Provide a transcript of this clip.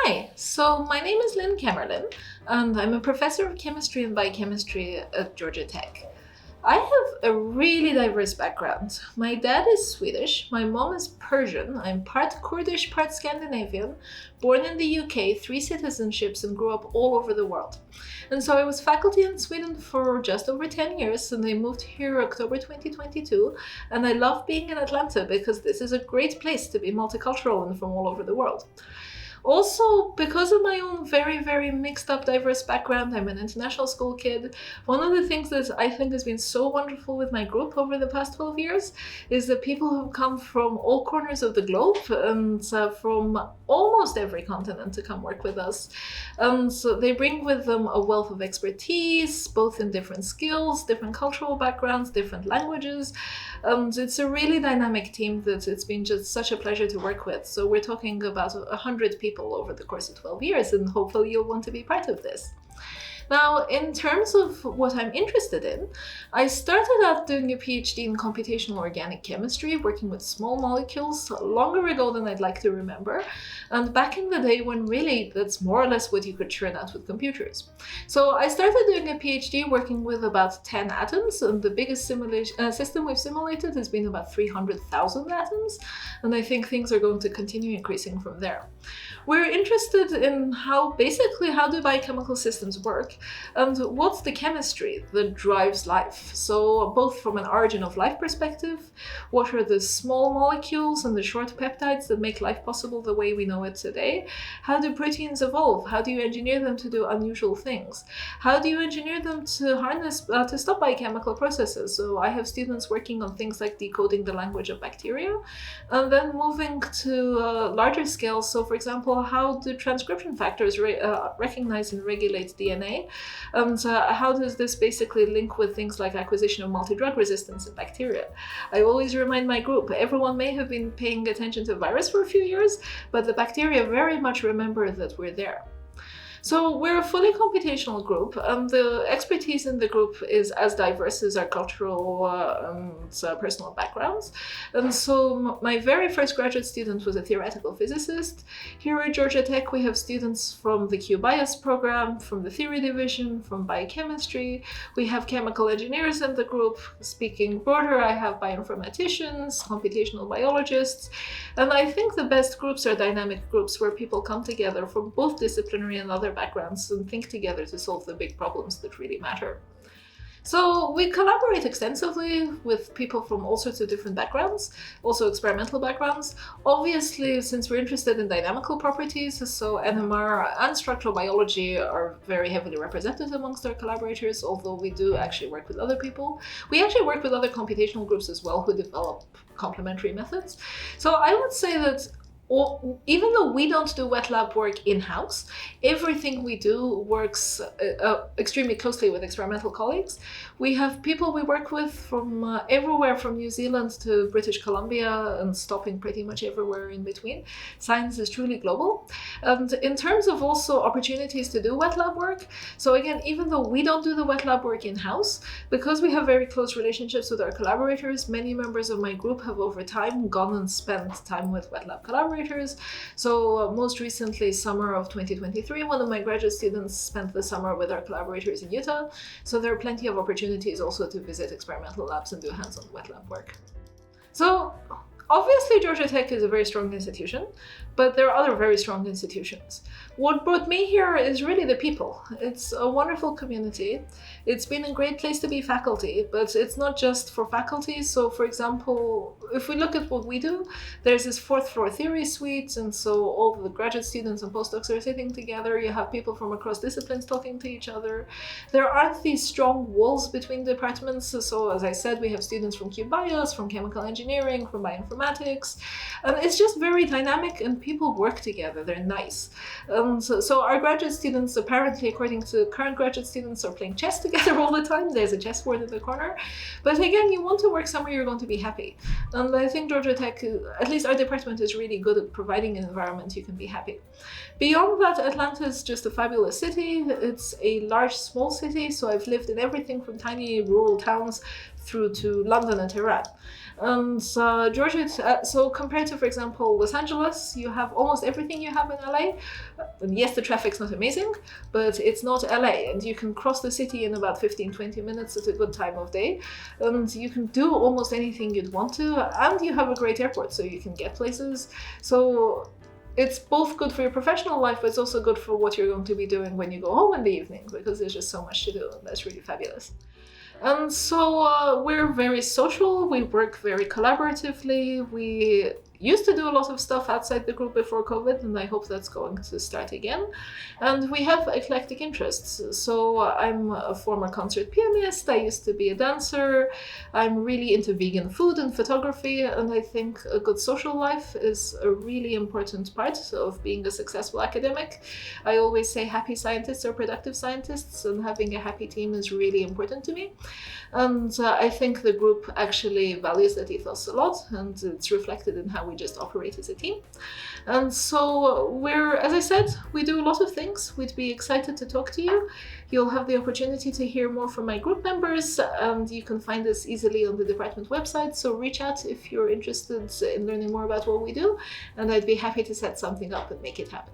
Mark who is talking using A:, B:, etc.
A: Hi, so my name is Lynn Kamerlin, and I'm a professor of chemistry and biochemistry at Georgia Tech. I have a really diverse background. My dad is Swedish, my mom is Persian, I'm part Kurdish, part Scandinavian, born in the UK, 3 citizenships, and grew up all over the world. And so I was faculty in Sweden for just over 10 years, and I moved here October 2022, and I love being in Atlanta because this is a great place to be multicultural and from all over the world. Also, because of my own very mixed up, diverse background, I'm an international school kid. One of the things that I think has been so wonderful with my group over the past 12 years is that people have come from all corners of the globe and from almost every continent to come work with us. So they bring with them a wealth of expertise, both in different skills, different cultural backgrounds, different languages. It's a really dynamic team that it's been just such a pleasure to work with. So we're talking about 100 people over the course of 12 years, and hopefully you'll want to be part of this. Now, in terms of what I'm interested in, I started out doing a PhD in computational organic chemistry, working with small molecules longer ago than I'd like to remember, and back in the day when really that's more or less what you could churn out with computers. So I started doing a PhD working with about 10 atoms, and the biggest system we've simulated has been about 300,000 atoms, and I think things are going to continue increasing from there. We're interested in how do biochemical systems work, and what's the chemistry that drives life. So both from an origin of life perspective, what are the small molecules and the short peptides that make life possible the way we know it today? How do proteins evolve? How do you engineer them to do unusual things? How do you engineer them to stop biochemical processes? So I have students working on things like decoding the language of bacteria, and then moving to larger scales. So for example, how do transcription factors recognize and regulate DNA? And how does this basically link with things like acquisition of multi-drug resistance in bacteria? I always remind my group, everyone may have been paying attention to virus for a few years, but the bacteria very much remember that we're there. So we're a fully computational group, and the expertise in the group is as diverse as our cultural and personal backgrounds. And so my very first graduate student was a theoretical physicist. Here at Georgia Tech, we have students from the QBios program, from the theory division, from biochemistry. We have chemical engineers in the group. Speaking broader, I have bioinformaticians, computational biologists. And I think the best groups are dynamic groups where people come together from both disciplinary and other backgrounds and think together to solve the big problems that really matter. So we collaborate extensively with people from all sorts of different backgrounds, also experimental backgrounds. Obviously, since we're interested in dynamical properties, so NMR and structural biology are very heavily represented amongst our collaborators, although we do actually work with other people. We actually work with other computational groups as well who develop complementary methods. So I would say that even though we don't do wet lab work in-house, everything we do works extremely closely with experimental colleagues. We have people we work with from everywhere from New Zealand to British Columbia and stopping pretty much everywhere in between. Science is truly global. And in terms of also opportunities to do wet lab work, so again, even though we don't do the wet lab work in-house, because we have very close relationships with our collaborators, many members of my group have over time gone and spent time with wet lab collaborators. So most recently, summer of 2023, one of my graduate students spent the summer with our collaborators in Utah. So there are plenty of opportunities also to visit experimental labs and do hands-on wet lab work. So obviously, Georgia Tech is a very strong institution, but there are other very strong institutions. What brought me here is really the people. It's a wonderful community. It's been a great place to be faculty, but it's not just for faculty. So for example, if we look at what we do, there's this 4th floor theory suite, and so all the graduate students and postdocs are sitting together. You have people from across disciplines talking to each other. There aren't these strong walls between departments. So as I said, we have students from QBios, from chemical engineering, from bioinformatics. It's just very dynamic, and people work together. They're nice. So our graduate students, apparently, according to current graduate students, are playing chess together all the time. There's a chessboard in the corner. But again, you want to work somewhere you're going to be happy. And I think Georgia Tech, at least our department, is really good at providing an environment you can be happy. Beyond that, Atlanta is just a fabulous city. It's a large, small city. So I've lived in everything from tiny rural towns through to London and Tehran. And Georgia, so compared to, for example, Los Angeles, you have almost everything you have in LA. And yes, the traffic's not amazing, but it's not LA, and you can cross the city in about 15-20 minutes at a good time of day, and you can do almost anything you'd want to, and you have a great airport, so you can get places. So it's both good for your professional life, but it's also good for what you're going to be doing when you go home in the evening, because there's just so much to do, and that's really fabulous. And so we're very social, we work very collaboratively, we used to do a lot of stuff outside the group before COVID, and I hope that's going to start again. And we have eclectic interests. So I'm a former concert pianist, I used to be a dancer, I'm really into vegan food and photography, and I think a good social life is a really important part of being a successful academic. I always say happy scientists are productive scientists, and having a happy team is really important to me. And I think the group actually values that ethos a lot, and it's reflected in how we just operate as a team. And so as I said, we do a lot of things. We'd be excited to talk to you. You'll have the opportunity to hear more from my group members, and you can find us easily on the department website. So reach out if you're interested in learning more about what we do, and I'd be happy to set something up and make it happen.